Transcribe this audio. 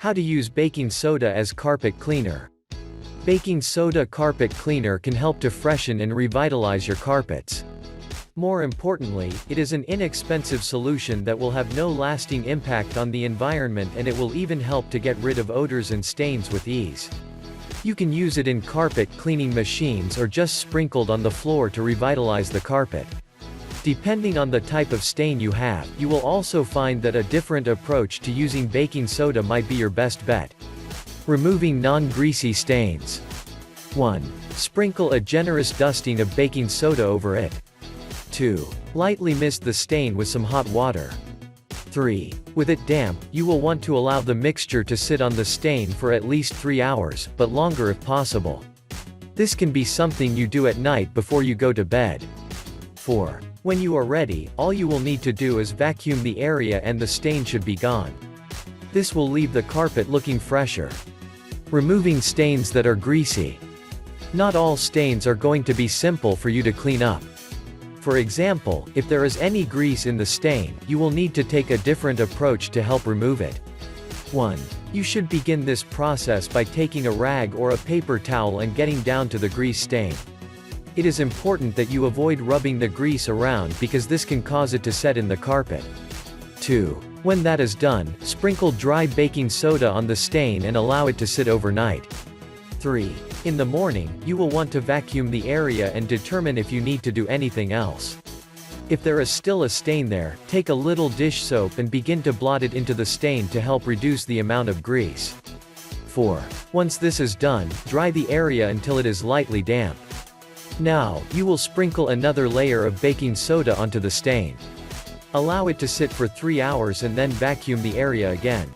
How to use baking soda as carpet cleaner. Baking soda carpet cleaner can help to freshen and revitalize your carpets. More importantly, it is an inexpensive solution that will have no lasting impact on the environment, and it will even help to get rid of odors and stains with ease. You can use it in carpet cleaning machines or just sprinkled on the floor to revitalize the carpet. Depending on the type of stain you have, you will also find that a different approach to using baking soda might be your best bet. Removing non-greasy stains. 1. Sprinkle a generous dusting of baking soda over it. 2. Lightly mist the stain with some hot water. 3. With it damp, you will want to allow the mixture to sit on the stain for at least 3 hours, but longer if possible. This can be something you do at night before you go to bed. 4. When you are ready, all you will need to do is vacuum the area and the stain should be gone. This will leave the carpet looking fresher. Removing stains that are greasy. Not all stains are going to be simple for you to clean up. For example, if there is any grease in the stain, you will need to take a different approach to help remove it. 1. You should begin this process by taking a rag or a paper towel and getting down to the grease stain. It is important that you avoid rubbing the grease around because this can cause it to set in the carpet. 2. When that is done, sprinkle dry baking soda on the stain and allow it to sit overnight. 3. In the morning, you will want to vacuum the area and determine if you need to do anything else. If there is still a stain there, take a little dish soap and begin to blot it into the stain to help reduce the amount of grease. 4. Once this is done, dry the area until it is lightly damp. Now, you will sprinkle another layer of baking soda onto the stain. Allow it to sit for 3 hours and then vacuum the area again.